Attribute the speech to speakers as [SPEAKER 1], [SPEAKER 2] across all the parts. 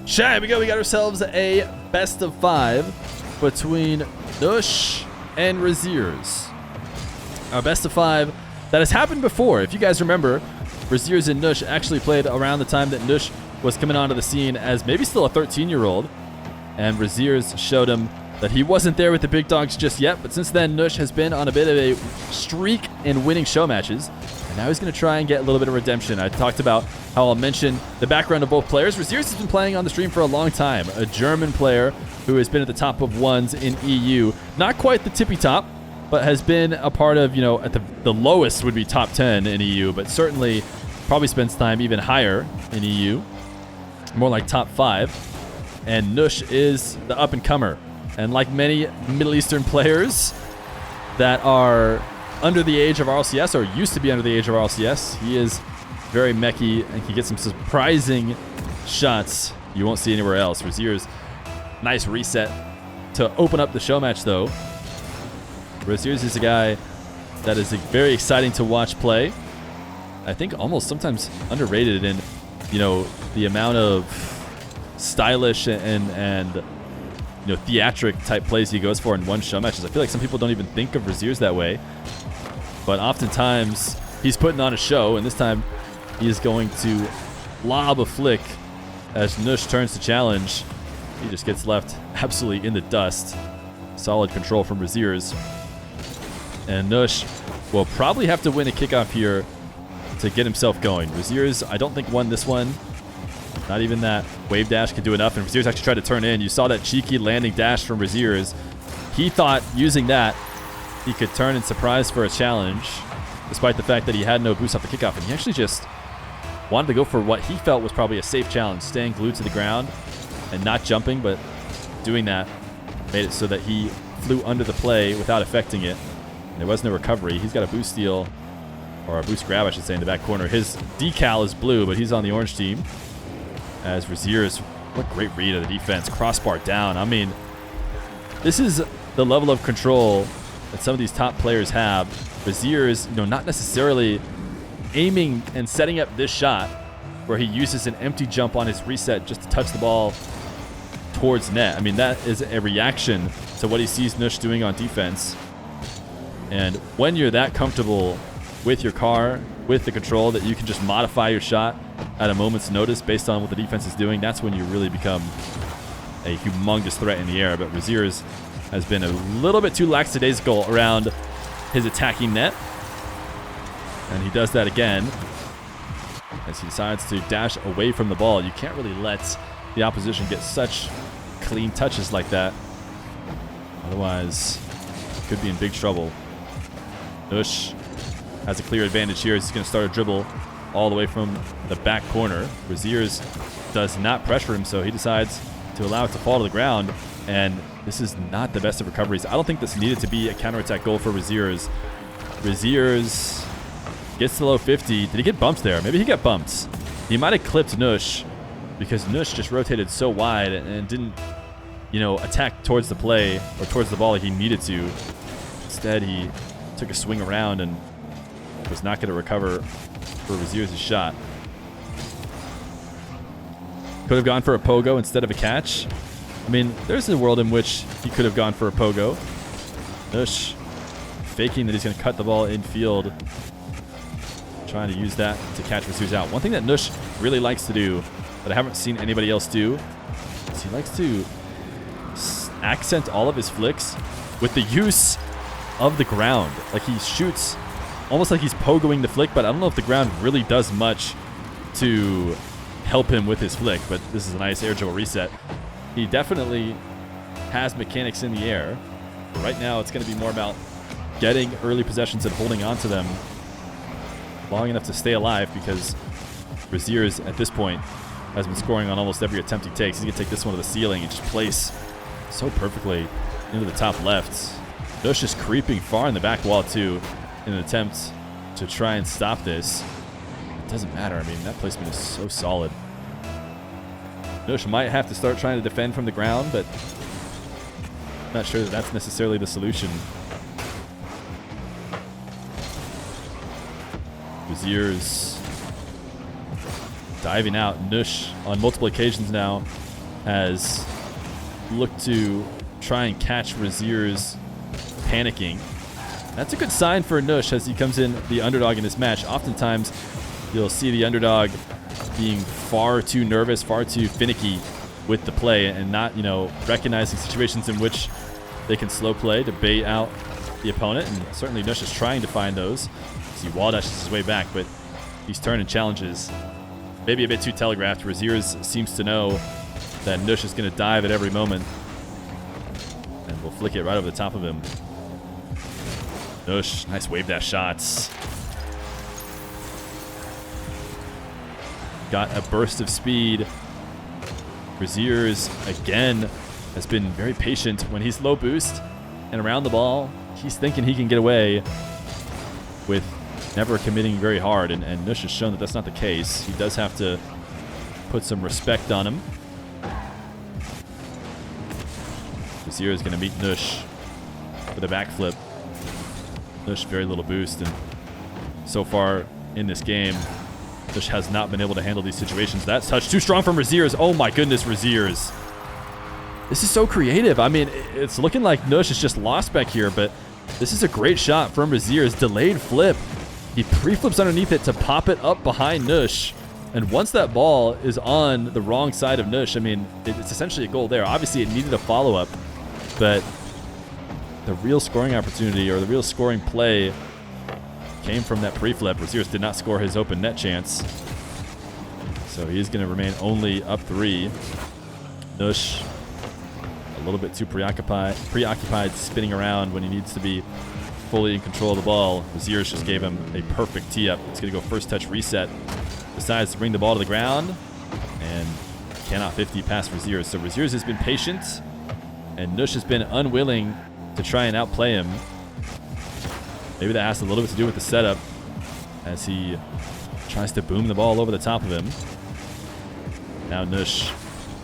[SPEAKER 1] Chat, here we go. We got ourselves a best of 5 between Nush and Rezears. Our best of 5 that has happened before. If you guys remember, Rezears and Nush actually played around the time that Nush was coming onto the scene as maybe still a 13-year-old. And Rezears showed him that he wasn't there with the big dogs just yet. But since then, Nush has been on a bit of a streak in winning show matches. And now he's going to try and get a little bit of redemption. I talked about how I'll mention the background of both players. Rezears has been playing on the stream for a long time. A German player who has been at the top of ones in EU. Not quite the tippy top, but has been a part of, at the lowest would be top 10 in EU, but certainly probably spends time even higher in EU. More like top 5. And Nush is the up-and-comer. And like many Middle Eastern players that are under the age of RLCS, or used to be under the age of RLCS, he is very mechy and can get some surprising shots you won't see anywhere else. Rezears, nice reset to open up the show match, though. Rezears is a guy that is very exciting to watch play. I think almost sometimes underrated in, the amount of stylish and theatric type plays he goes for in one show matches. I feel like some people don't even think of Rezears that way, but oftentimes he's putting on a show, and this time he is going to lob a flick as Nush turns to challenge. He just gets left absolutely in the dust. Solid control from Rezears. And Nush will probably have to win a kickoff here to get himself going. Rezears, I don't think, won this one. Not even that wave dash could do enough, and Rezears actually tried to turn in. You saw that cheeky landing dash from Rezears. He thought using that he could turn and surprise for a challenge, despite the fact that he had no boost off the kickoff. And he actually just wanted to go for what he felt was probably a safe challenge, staying glued to the ground and not jumping, but doing that made it so that he flew under the play without affecting it. And there was no recovery. He's got a boost steal, or a boost grab, I should say, in the back corner. His decal is blue, but he's on the orange team. As Rezears, what great read of the defense, crossbar down. I mean, this is the level of control that some of these top players have. Rezears, not necessarily aiming and setting up this shot where he uses an empty jump on his reset just to touch the ball towards net. I mean, that is a reaction to what he sees Nush doing on defense. And when you're that comfortable with your car, with the control, that you can just modify your shot at a moment's notice based on what the defense is doing, that's when you really become a humongous threat in the air. But Rezears has been a little bit too lackadaisical around his attacking net. And he does that again as he decides to dash away from the ball. You can't really let the opposition get such clean touches like that. Otherwise, could be in big trouble. Nush has a clear advantage here. He's going to start a dribble all the way from the back corner. Rezears does not pressure him, so he decides to allow it to fall to the ground. And this is not the best of recoveries. I don't think this needed to be a counterattack goal for Rezears. Rezears gets to low 50. Did he get bumped there? Maybe he got bumped. He might have clipped Nush because Nush just rotated so wide and didn't, attack towards the play or towards the ball like he needed to. Instead, he took a swing around and was not going to recover for Rezears' shot. Could have gone for a pogo instead of a catch. I mean, there's a world in which he could have gone for a pogo. Nush faking that he's going to cut the ball infield, trying to use that to catch Rezears out. One thing that Nush really likes to do that I haven't seen anybody else do is he likes to accent all of his flicks with the use of the ground. Like, he shoots almost like he's pogoing the flick, but I don't know if the ground really does much to help him with his flick. But this is a nice air dribble reset. He definitely has mechanics in the air. But right now, it's going to be more about getting early possessions and holding on to them long enough to stay alive, because Rezears at this point has been scoring on almost every attempt he takes. He's going to take this one to the ceiling and just place so perfectly into the top left. Nush is creeping far in the back wall, too, in an attempt to try and stop this. It doesn't matter. I mean, that placement is so solid. Nush might have to start trying to defend from the ground, but I'm not sure that that's necessarily the solution. Rezears diving out. Nush on multiple occasions now has looked to try and catch Rezears panicking. That's a good sign for Nush as he comes in the underdog in this match. Oftentimes, you'll see the underdog being far too nervous, far too finicky with the play and not, recognizing situations in which they can slow play to bait out the opponent. And certainly Nush is trying to find those. See, wall dashes his way back, but these turn and challenges maybe a bit too telegraphed. Rezears seems to know that Nush is going to dive at every moment. And we'll flick it right over the top of him. Nush, nice wave dash shots. Got a burst of speed. Rezears, again, has been very patient when he's low boost and around the ball. He's thinking he can get away with never committing very hard, and Nush has shown that that's not the case. He does have to put some respect on him. Rezears is going to meet Nush with a backflip. Nush, very little boost, and so far in this game, Nush has not been able to handle these situations. That's touch too strong from Rezears. Oh my goodness, Rezears. This is so creative. I mean, it's looking like Nush is just lost back here, but this is a great shot from Rezears. Delayed flip. He pre-flips underneath it to pop it up behind Nush. And once that ball is on the wrong side of Nush, I mean, it's essentially a goal there. Obviously, it needed a follow-up, but the real scoring opportunity or the real scoring play came from that pre-flip. Rezears did not score his open net chance. So he's going to remain only up 3. Nush, a little bit too preoccupied spinning around when he needs to be fully in control of the ball. Rezears just gave him a perfect tee up. It's going to go first touch reset. Decides to bring the ball to the ground and cannot 50 past Rezears. So Rezears has been patient and Nush has been unwilling to try and outplay him. Maybe that has a little bit to do with the setup as he tries to boom the ball over the top of him. Now Nush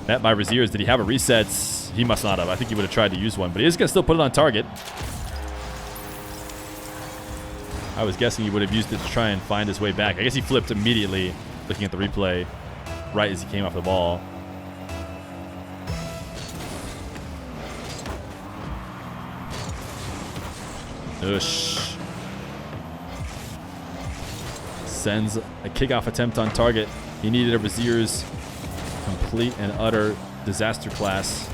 [SPEAKER 1] met by Rezears. Did he have a reset? He must not have. I think he would have tried to use one, but he is going to still put it on target. I was guessing he would have used it to try and find his way back. I guess he flipped immediately, looking at the replay, right as he came off the ball. Nush sends a kickoff attempt on target. He needed a Rezears complete and utter disaster class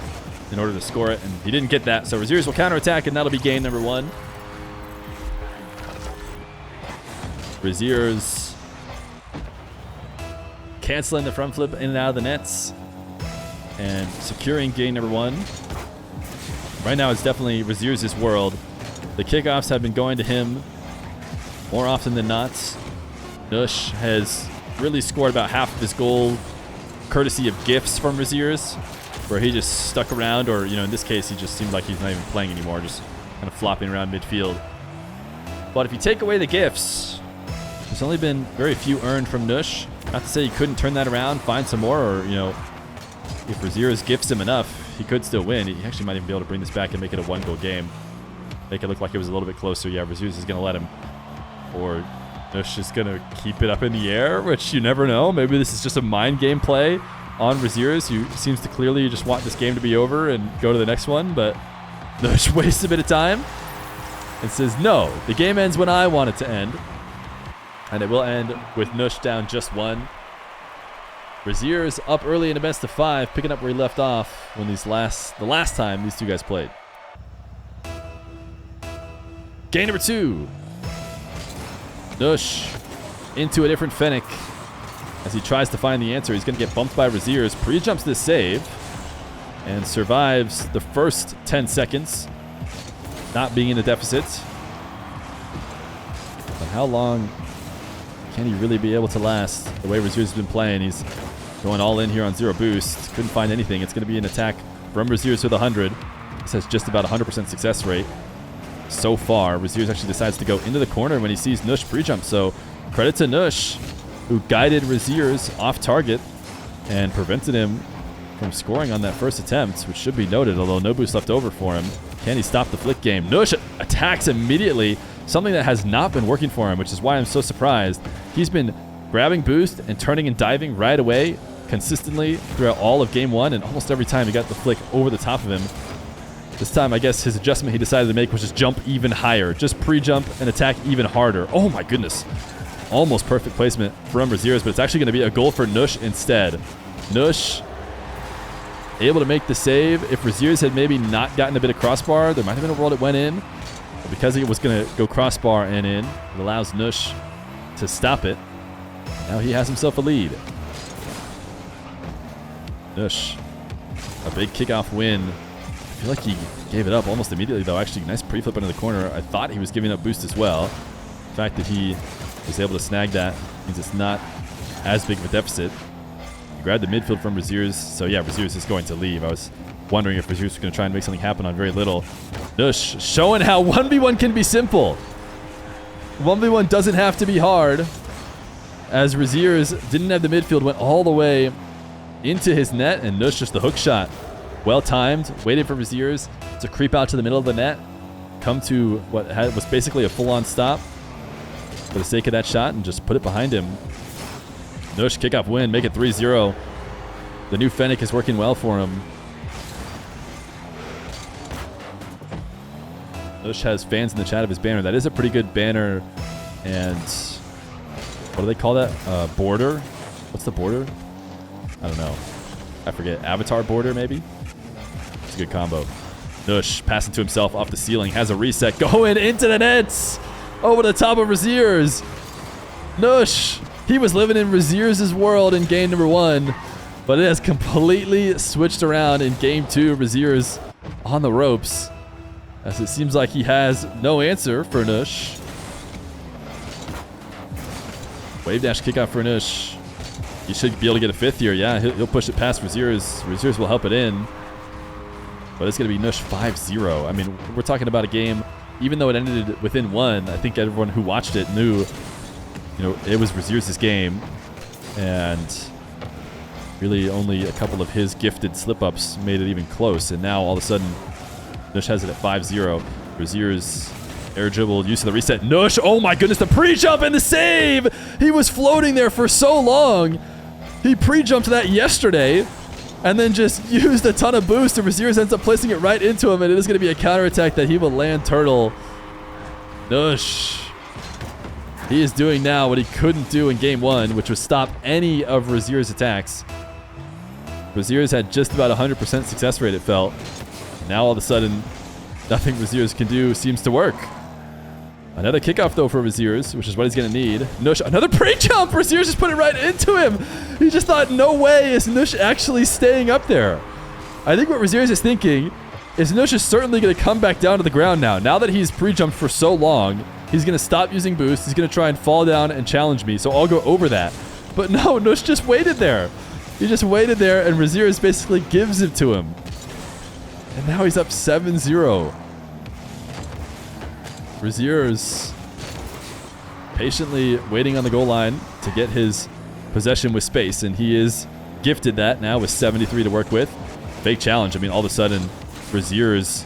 [SPEAKER 1] in order to score it, and he didn't get that. So Rezears will counterattack, and that'll be game number 1. Rezears canceling the front flip in and out of the nets and securing game number 1. Right now, it's definitely Rezears' world. The kickoffs have been going to him more often than not. Nush has really scored about half of his goal courtesy of gifts from Rezears, where he just stuck around, or, in this case, he just seemed like he's not even playing anymore, just kind of flopping around midfield. But if you take away the gifts, there's only been very few earned from Nush. Not to say he couldn't turn that around, find some more, or, if Rezears gifts him enough, he could still win. He actually might even be able to bring this back and make it a 1-goal game. Make it look like it was a little bit closer. Yeah, Rezears is going to let him. Or Nush is going to keep it up in the air, which you never know. Maybe this is just a mind game play on Rezears, who seems to clearly just want this game to be over and go to the next one. But Nush wastes a bit of time and says, no, the game ends when I want it to end. And it will end with Nush down just 1. Rezears up early in a best of 5, picking up where he left off when the last time these two guys played. Game number 2. Nush into a different Fennec as he tries to find the answer. He's going to get bumped by Rezears. Pre-jumps this save and survives the first 10 seconds, not being in the deficit. But how long can he really be able to last? The way Rezears has been playing, he's going all in here on 0 boost. Couldn't find anything. It's going to be an attack from Rezears with 100. This has just about 100% success rate so far. Rezears actually decides to go into the corner when he sees Nush pre-jump. So credit to Nush, who guided Rezears off target and prevented him from scoring on that first attempt, which should be noted, although no boost left over for him. Can he stop the flick game? Nush attacks immediately, something that has not been working for him, which is why I'm so surprised. He's been grabbing boost and turning and diving right away, consistently throughout all of game 1, and almost every time he got the flick over the top of him. This time, I guess his adjustment he decided to make was just jump even higher. Just pre-jump and attack even harder. Oh my goodness. Almost perfect placement from Rezears, but it's actually going to be a goal for Nush instead. Nush able to make the save. If Rezears had maybe not gotten a bit of crossbar, there might have been a world it went in. But because it was going to go crossbar and in, it allows Nush to stop it. Now he has himself a lead. Nush, a big kickoff win. I feel like he gave it up almost immediately, though. Actually, nice pre-flip into the corner. I thought he was giving up boost as well. The fact that he was able to snag that means it's not as big of a deficit. He grabbed the midfield from Rezears. So, yeah, Rezears is going to leave. I was wondering if Rezears was going to try and make something happen on very little. Nush showing how 1v1 can be simple. 1v1 doesn't have to be hard. As Rezears didn't have the midfield, went all the way into his net, and Nush just the hook shot. Well timed, waited for Rezears to creep out to the middle of the net, come to what was basically a full-on stop for the sake of that shot, and just put it behind him. Nush kickoff win, make it 3-0. The new Fennec is working well for him. Nush has fans in the chat of his banner. That is a pretty good banner, and what do they call that? Border? What's the border? I don't know. I forget. Avatar border, maybe? It's a good combo. Nush passing to himself off the ceiling. Has a reset. Going into the nets. Over the top of Rezears. Nush. He was living in Rezears' world in game number 1. But it has completely switched around in game 2. Rezears on the ropes. As it seems like he has no answer for Nush. Wave dash kickoff for Nush. He should be able to get a 5th here. Yeah, he'll push it past Rezears. Rezears will help it in. But it's going to be Nush 5-0. I mean, we're talking about a game, even though it ended within 1, I think everyone who watched it knew, it was Rezears' game. And really only a couple of his gifted slip-ups made it even close. And now all of a sudden, Nush has it at 5-0. Rezears air dribble, use of the reset. Nush, oh my goodness, the pre-jump and the save! He was floating there for so long. He pre-jumped that yesterday and then just used a ton of boost, and Rezears ends up placing it right into him, and it is going to be a counterattack that he will land turtle. Nush. He is doing now what he couldn't do in game 1, which was stop any of Rezears' attacks. Rezears had just about 100% success rate, it felt. Now all of a sudden, nothing Rezears can do seems to work. Another kickoff, though, for Rezears, which is what he's going to need. Nush, another pre-jump! Rezears just put it right into him! He just thought, no way is Nush actually staying up there. I think what Rezears is thinking is Nush is certainly going to come back down to the ground now. Now that he's pre-jumped for so long, he's going to stop using boost. He's going to try and fall down and challenge me, so I'll go over that. But no, Nush just waited there. He just waited there, and Rezears basically gives it to him. And now he's up 7-0. Rezears patiently waiting on the goal line to get his possession with space, and he is gifted that now with 73 to work with. Fake challenge. I mean, all of a sudden, Rezears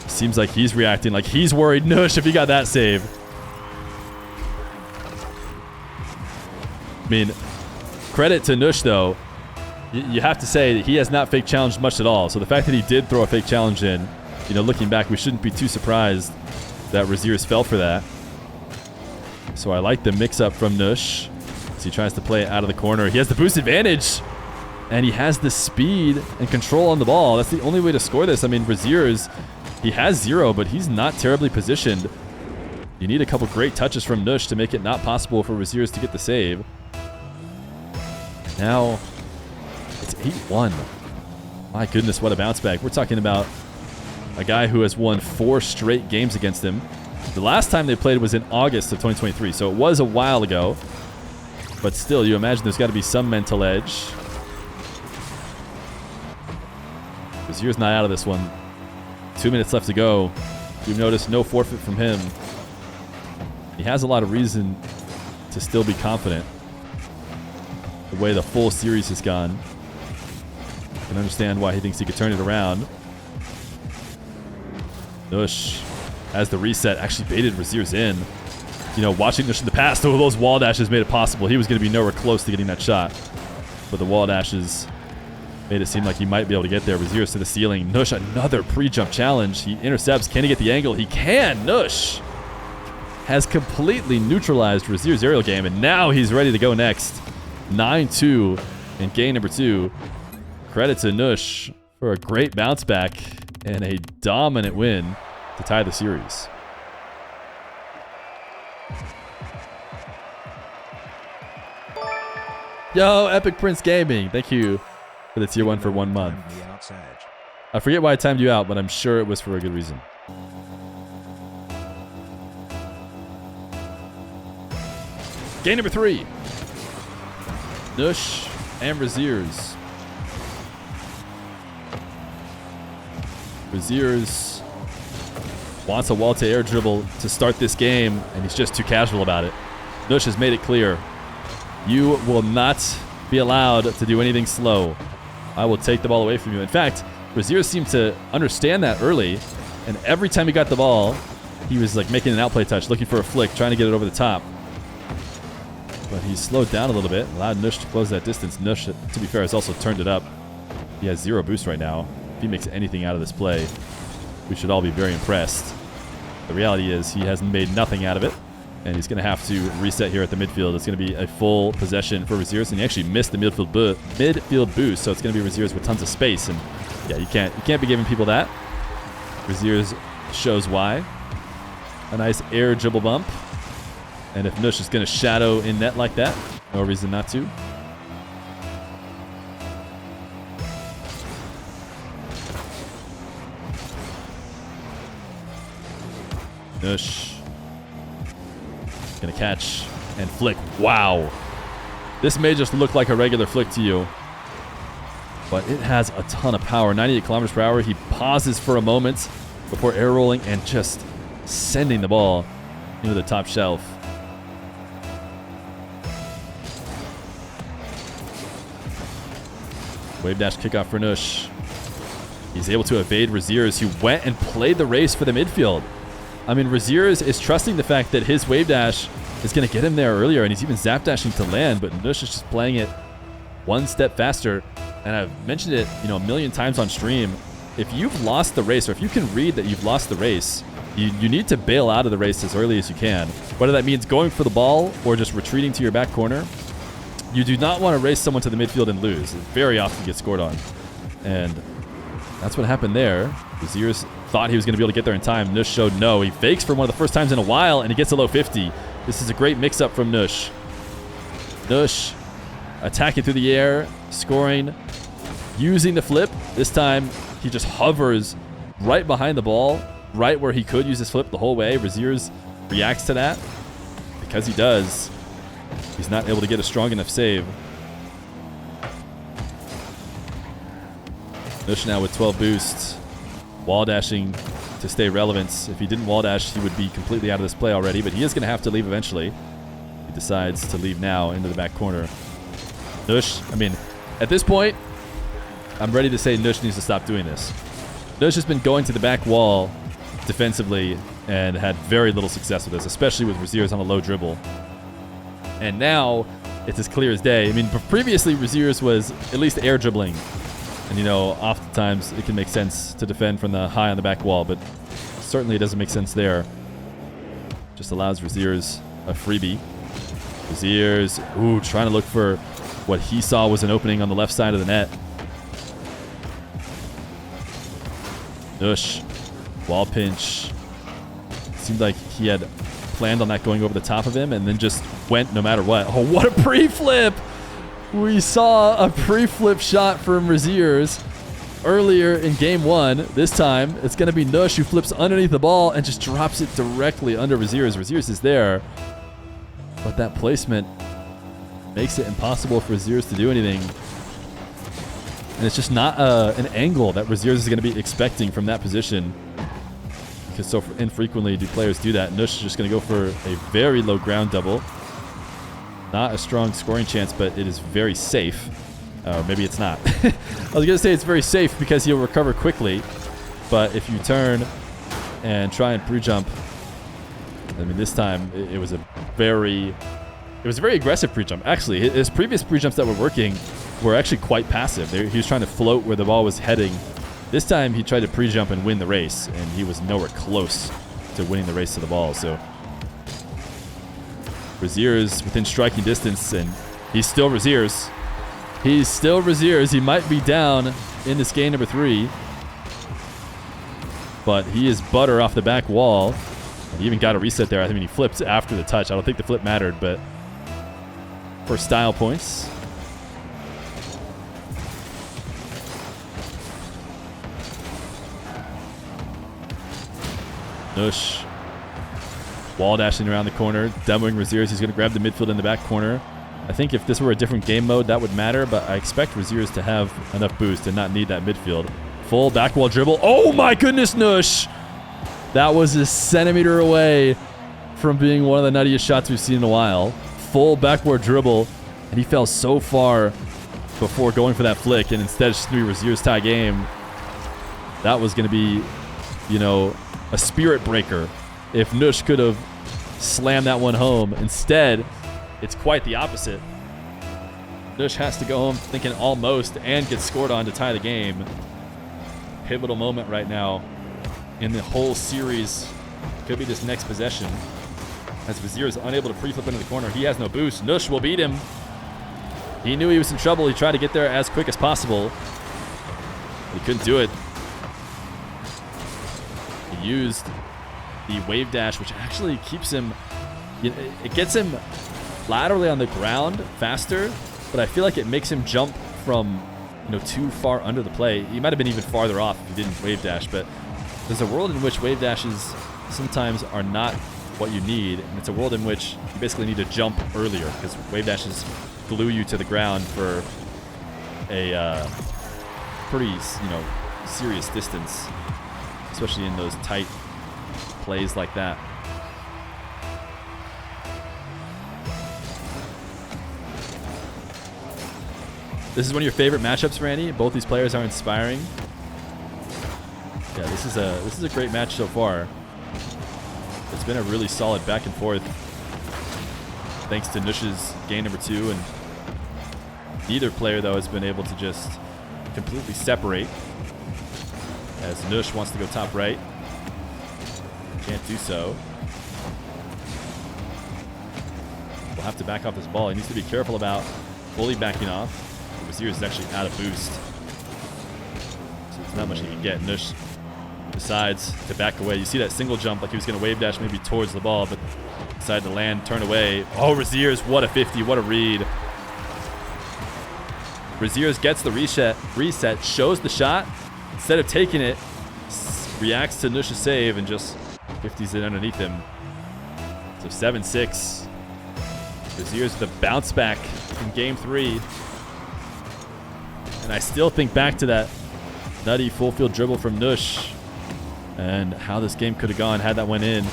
[SPEAKER 1] seems like he's reacting like he's worried Nush if he got that save. I mean, credit to Nush, though. You have to say that he has not fake challenged much at all. So the fact that he did throw a fake challenge in, looking back, we shouldn't be too surprised that Rezears fell for that. So I like the mix-up from Nush as he tries to play it out of the corner. He has the boost advantage, and he has the speed and control on the ball. That's the only way to score this. I mean, Rezears, he has 0, but he's not terribly positioned. You need a couple great touches from Nush to make it not possible for Rezears to get the save. Now, it's 8-1. My goodness, what a bounce back. We're talking about a guy who has won 4 straight games against him. The last time they played was in August of 2023, so it was a while ago. But still, you imagine there's got to be some mental edge. Rezears not out of this one. 2 minutes left to go. You've noticed no forfeit from him. He has a lot of reason to still be confident. The way the full series has gone. I can understand why he thinks he could turn it around. Nush has the reset, actually baited Rezears in. Watching Nush in the past, those wall dashes made it possible. He was going to be nowhere close to getting that shot. but the wall dashes made it seem like he might be able to get there. Rezears to the ceiling. Nush, another pre-jump challenge. He intercepts. Can he get the angle? He can. Nush has completely neutralized Rezears' aerial game, and now he's ready to go next. 9-2 in game number 2. Credit to Nush for a great bounce back and a dominant win to tie the series. Yo, Epic Prince Gaming, thank you for the tier 1 for 1 month. I forget why I timed you out, but I'm sure it was for a good reason. Game number 3. Nush and Rezears. Rezears wants a wall to air dribble to start this game, and he's just too casual about it. Nush has made it clear. You will not be allowed to do anything slow. I will take the ball away from you. In fact, Rezears seemed to understand that early, and every time he got the ball, he was like making an outplay touch, looking for a flick, trying to get it over the top. But he slowed down a little bit, allowed Nush to close that distance. Nush, to be fair, has also turned it up. He has 0 boost right now. If he makes anything out of this play, we should all be very impressed. The reality is he has made nothing out of it, and he's going to have to reset here at the midfield. It's going to be a full possession for Rezears, and he actually missed the midfield boost, so it's going to be Rezears with tons of space. And yeah, you can't be giving people that. Rezears shows why. A nice air dribble bump. And if Nush is going to shadow in net like that, no reason not to. Nush going to catch and flick. Wow. This may just look like a regular flick to you, but it has a ton of power. 98 kilometers per hour. He pauses for a moment before air rolling and just sending the ball into the top shelf. Wave dash kickoff for Nush. He's able to evade Rezears, who went and played the race for the midfield. I mean, Rezears is trusting the fact that his wave dash is going to get him there earlier, and he's even zap dashing to land, but Nush is just playing it one step faster. And I've mentioned it, a million times on stream. If you've lost the race, or if you can read that you've lost the race, you need to bail out of the race as early as you can. Whether that means going for the ball or just retreating to your back corner. You do not want to race someone to the midfield and lose. It very often gets scored on. And that's what happened there. Rezears thought he was going to be able to get there in time. Nush showed no. He fakes for one of the first times in a while, and he gets a low 50. This is a great mix-up from Nush. Nush attacking through the air, scoring, using the flip. This time, he just hovers right behind the ball, right where he could use his flip the whole way. Rezears reacts to that. Because he does, he's not able to get a strong enough save. Nush now with 12 boosts. Wall dashing to stay relevant. If he didn't wall dash, he would be completely out of this play already, but he is going to have to leave eventually. He decides to leave now into the back corner. Nush, I mean, at this point, I'm ready to say Nush needs to stop doing this. Nush has been going to the back wall defensively and had very little success with this, especially with Rezears on a low dribble. And now it's as clear as day. I mean, previously Rezears was at least air dribbling. And, oftentimes it can make sense to defend from the high on the back wall, but certainly it doesn't make sense there. Just allows Rezears a freebie. Rezears, trying to look for what he saw was an opening on the left side of the net. Nush, wall pinch. Seemed like he had planned on that going over the top of him and then just went no matter what. Oh, what a pre-flip! We saw a pre-flip shot from Rezears earlier in game 1. This time, it's going to be Nush who flips underneath the ball and just drops it directly under Rezears. Rezears is there, but that placement makes it impossible for Rezears to do anything. And it's just not an angle that Rezears is going to be expecting from that position, because so infrequently do players do that. Nush is just going to go for a very low ground double. Not a strong scoring chance, but it is very safe. Maybe it's not. I was going to say it's very safe because he'll recover quickly. But if you turn and try and pre-jump, I mean, this time it was a very aggressive pre-jump. Actually, his previous pre-jumps that were working were actually quite passive. He was trying to float where the ball was heading. This time he tried to pre-jump and win the race, and he was nowhere close to winning the race to the ball. So Rezears within striking distance, and he's still Rezears. He's still Rezears. He might be down in this game number 3, but he is butter off the back wall. He even got a reset there. I mean, he flipped after the touch. I don't think the flip mattered, but for style points. Nush wall dashing around the corner, demoing Rezears. He's going to grab the midfield in the back corner. I think if this were a different game mode, that would matter, but I expect Rezears to have enough boost and not need that midfield. Full back wall dribble. Oh my goodness, Nush! That was a centimeter away from being one of the nuttiest shots we've seen in a while. Full backward dribble, and he fell so far before going for that flick, and instead it's just going to be Rezears' tie game. That was going to be, you know, a spirit breaker if Nush could have slammed that one home. Instead, it's quite the opposite. Nush has to go home thinking almost and get scored on to tie the game. Pivotal moment right now in the whole series. Could be this next possession. As Rezears is unable to pre-flip into the corner. He has no boost. Nush will beat him. He knew he was in trouble. He tried to get there as quick as possible. He couldn't do it. He used the wave dash, which actually keeps him... It gets him laterally on the ground faster, but I feel like it makes him jump from, you know, too far under the play. He might have been even farther off if he didn't wave dash, but there's a world in which wave dashes sometimes are not what you need, and it's a world in which you basically need to jump earlier because wave dashes glue you to the ground for a pretty, you know, serious distance, especially in those tight plays like that. This is one of your favorite matchups, Randy. Both these players are inspiring. Yeah, this is a great match so far. It's been a really solid back and forth thanks to Nush's game number 2, and neither player though has been able to just completely separate, as Nush wants to go top right. Can't do so. We'll have to back off this ball. He needs to be careful about fully backing off. Rezears is actually out of boost, so there's not much he can get. Nush decides to back away. You see that single jump, like he was going to wave dash maybe towards the ball, but decided to land, turn away. Oh, Rezears, what a 50, what a read. Rezears gets the reset, shows the shot. Instead of taking it, reacts to Nush's save and just 50s it underneath him. So 7-6. Rezears with a bounce back in game 3. And I still think back to that nutty full field dribble from Nush and how this game could have gone had that went in.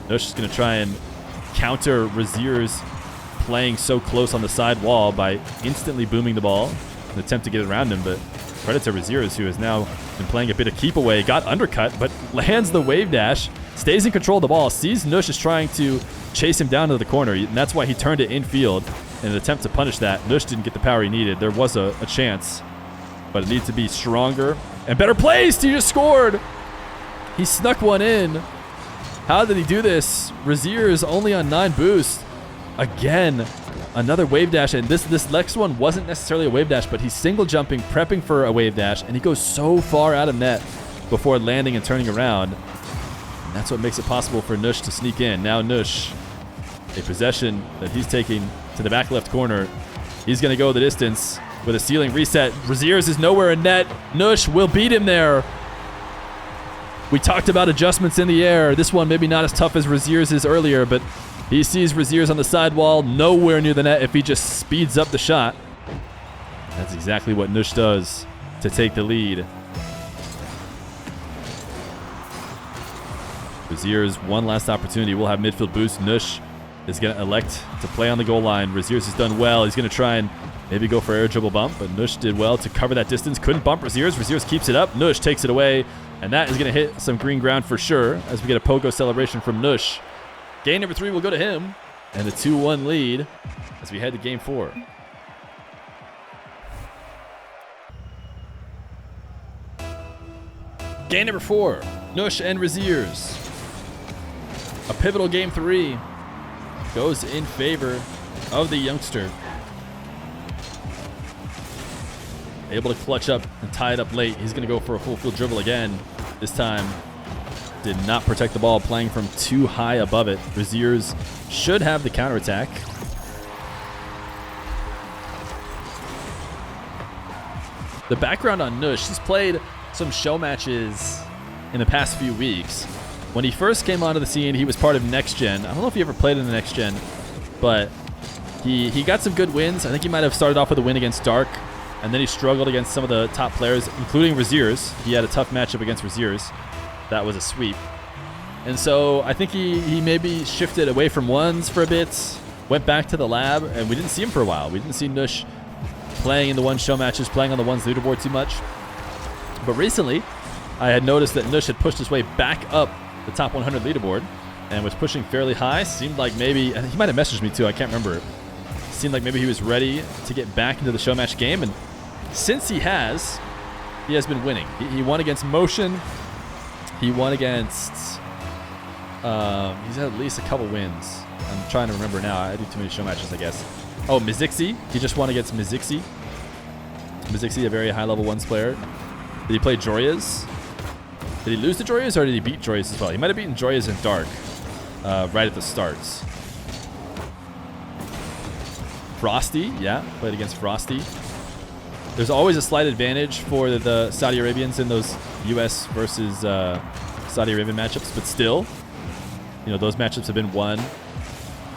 [SPEAKER 1] Nush is going to try and counter Rezears playing so close on the side wall by instantly booming the ball in an attempt to get around him, but credit to Rezears, who has now been playing a bit of keep away, got undercut, but lands the wave dash, stays in control of the ball, sees Nush is trying to chase him down to the corner, and that's why he turned it infield in an attempt to punish that. Nush didn't get the power he needed. There was a chance, but it needs to be stronger and better placed. He just scored. He snuck one in. How did he do this? Rezears only on 9 boost. Again, another wave dash, and this next one wasn't necessarily a wave dash, but he's single jumping, prepping for a wave dash, and he goes so far out of net before landing and turning around. And that's what makes it possible for Nush to sneak in. Now Nush, a possession that he's taking to the back left corner. He's going to go the distance with a ceiling reset. Rezears is nowhere in net. Nush will beat him there. We talked about adjustments in the air. This one maybe not as tough as Rezears is earlier, but he sees Rezears on the sidewall, nowhere near the net if he just speeds up the shot. That's exactly what Nush does to take the lead. Rezears, one last opportunity. We'll have midfield boost. Nush is going to elect to play on the goal line. Rezears has done well. He's going to try and maybe go for air dribble bump, but Nush did well to cover that distance. Couldn't bump Rezears. Rezears keeps it up. Nush takes it away, and that is going to hit some green ground for sure as we get a pogo celebration from Nush. Game number 3 will go to him, and a 2-1 lead as we head to game 4. Game number 4, Nush and Rezears. A pivotal game 3 goes in favor of the youngster. Able to clutch up and tie it up late. He's going to go for a full field dribble again. This time, did not protect the ball, playing from too high above it. Rezears should have the counterattack. The background on Nush, he's played some show matches in the past few weeks. When he first came onto the scene, he was part of Next Gen. I don't know if he ever played in the Next Gen, but he got some good wins. I think he might have started off with a win against Dark, and then he struggled against some of the top players, including Rezears. He had a tough matchup against Rezears. That was a sweep. And so I think he maybe shifted away from ones for a bit, went back to the lab, and we didn't see him for a while. We didn't see Nush playing in the one show matches, playing on the ones leaderboard too much. But recently, I had noticed that Nush had pushed his way back up the top 100 leaderboard and was pushing fairly high. Seemed like maybe, he might have messaged me too, I can't remember. Seemed like maybe he was ready to get back into the show match game, and since he has been winning. He won against Motion. He won against, he's had at least a couple wins. I'm trying to remember now. I do too many show matches, I guess. Oh, Mizixi. He just won against Mizixi. Mizixi, a very high-level ones player. Did he play Joryas? Did he lose to Joryas, or did he beat Joryas as well? He might have beaten Joryas in Dark right at the starts. Frosty, yeah, played against Frosty. There's always a slight advantage for the Saudi Arabians in those U.S. versus Saudi Arabian matchups, but still, you know, those matchups have been won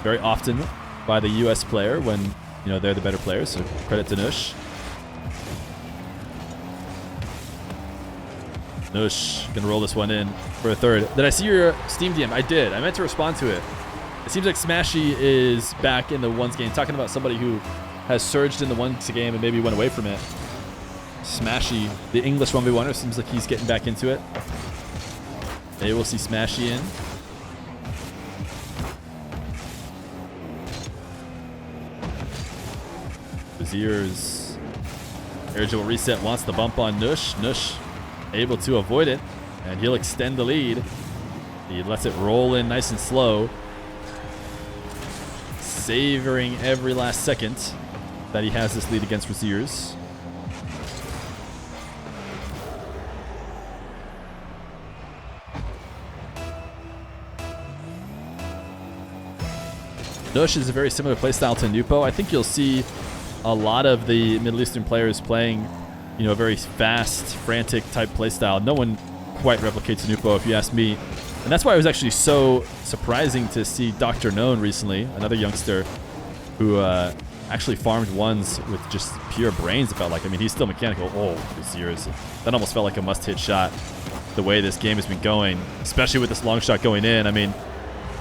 [SPEAKER 1] very often by the U.S. player when, you know, they're the better players, so credit to Nush. Nush gonna roll this one in for a third. Did I see your Steam DM? I did. I meant to respond to it. It seems like Smashy is back in the ones game, talking about somebody who has surged in the ones game and maybe went away from it. Smashy, the English 1v1er, seems like he's getting back into it. Maybe we'll see Smashy in. Rezears, air dribble reset, wants the bump on Nush. Nush able to avoid it, and he'll extend the lead. He lets it roll in nice and slow, savoring every last second that he has this lead against Rezears. Nush is a very similar playstyle to Nupo. I think you'll see a lot of the Middle Eastern players playing, you know, a very fast, frantic type playstyle. No one quite replicates Nupo, if you ask me. And that's why it was actually so surprising to see Dr. Known recently, another youngster who actually farmed ones with just pure brains, it felt like. I mean, he's still mechanical. Oh, Rezears. That almost felt like a must-hit shot the way this game has been going, especially with this long shot going in. I mean,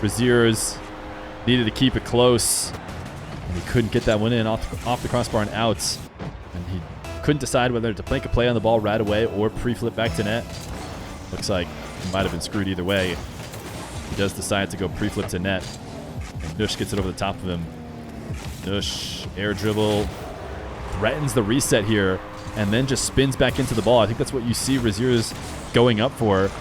[SPEAKER 1] Rezears needed to keep it close, and he couldn't get that one in off the crossbar and out. And he couldn't decide whether to plank a play on the ball right away or pre-flip back to net. Looks like he might have been screwed either way. He does decide to go pre-flip to net, and Nush gets it over the top of him. Nush, air dribble, threatens the reset here, and then just spins back into the ball. I think that's what you see Rezears going up for.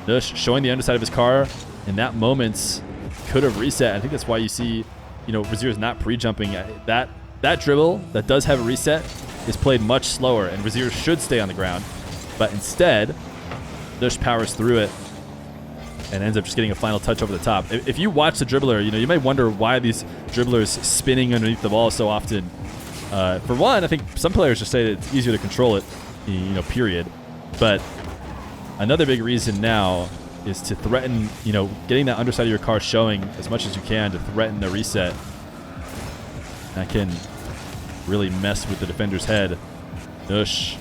[SPEAKER 1] Nush showing the underside of his car in that moment could have reset. I think that's why you see, you know, Rezears not pre-jumping. That dribble that does have a reset is played much slower, and Rezears should stay on the ground. But instead, Nush powers through it and ends up just getting a final touch over the top. If you watch the dribbler, you know, you may wonder why these dribblers spinning underneath the ball so often. For one, I think some players just say that it's easier to control it, you know, period. But another big reason now is to threaten, you know, getting that underside of your car showing as much as you can to threaten the reset. That can really mess with the defender's head. Nush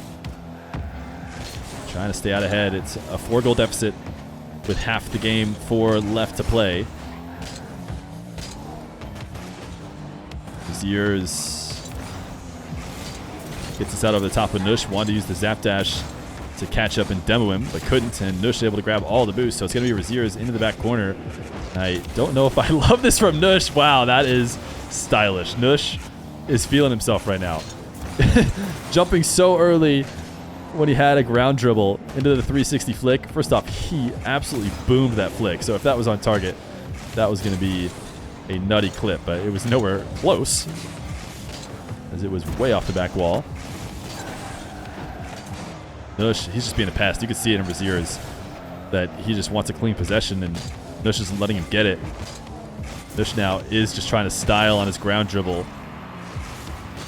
[SPEAKER 1] trying to stay out ahead. It's a 4-goal deficit with half the game 4 left to play. Rezears gets us out over the top of Nush. Wanted to use the zap dash to catch up and demo him, but couldn't, and Nush able to grab all the boost. So it's going to be Rezears into the back corner. I don't know if I love this from Nush. Wow, that is stylish. Nush is feeling himself right now. Jumping so early when he had a ground dribble into the 360 flick. First off, he absolutely boomed that flick. So if that was on target, that was going to be a nutty clip, but it was nowhere close as it was way off the back wall. Nush, he's just being a pest. You can see it in Rezears that he just wants a clean possession, and Nush isn't letting him get it. Nush now is just trying to style on his ground dribble.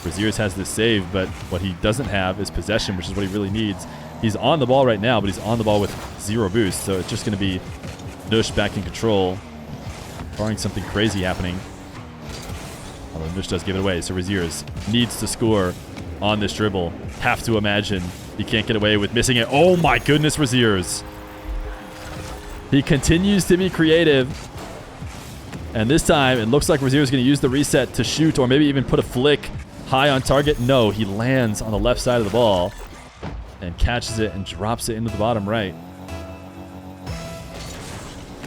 [SPEAKER 1] Rezears has this save, but what he doesn't have is possession, which is what he really needs. He's on the ball right now, but he's on the ball with 0 boost, so it's just going to be Nush back in control, barring something crazy happening. Although Nush does give it away, so Rezears needs to score on this dribble. Have to imagine he can't get away with missing it. Oh my goodness, Rezears. He continues to be creative. And this time, it looks like Rezears is going to use the reset to shoot or maybe even put a flick high on target. No, he lands on the left side of the ball and catches it and drops it into the bottom right.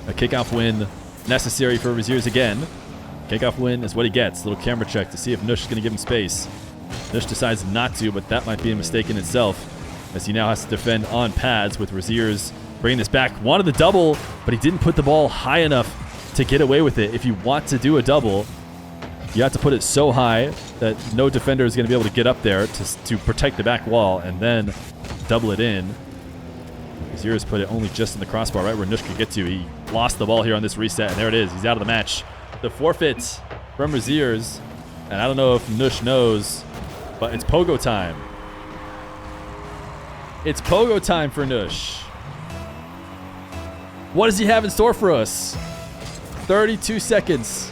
[SPEAKER 1] A kickoff win necessary for Rezears again. Kickoff win is what he gets. Little camera check to see if Nush is going to give him space. Nush decides not to, but that might be a mistake in itself, as he now has to defend on pads with Rezears bringing this back. Wanted the double, but he didn't put the ball high enough to get away with it. If you want to do a double, you have to put it so high that no defender is going to be able to get up there to protect the back wall and then double it in. Rezears put it only just in the crossbar, right where Nush could get to. He lost the ball here on this reset, and there it is. He's out of the match. The forfeit from Rezears, and I don't know if Nush knows, but it's pogo time. It's pogo time for Nush. What does he have in store for us? 32 seconds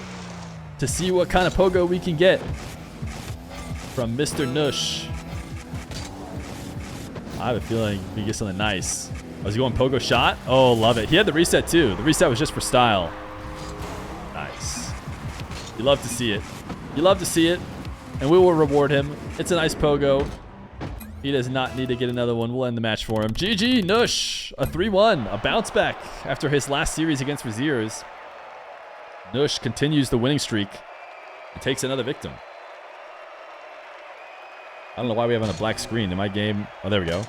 [SPEAKER 1] to see what kind of pogo we can get from Mr. Nush. I have a feeling we can get something nice. Oh, is he going pogo shot? Oh, love it. He had the reset too. The reset was just for style. Nice. You love to see it. You love to see it, and we will reward him. It's a nice pogo. He does not need to get another one. We'll end the match for him. GG, Nush. A 3-1. A bounce back after his last series against Rezears. Nush continues the winning streak and takes another victim. I don't know why we have on a black screen in my game. Oh, there we go.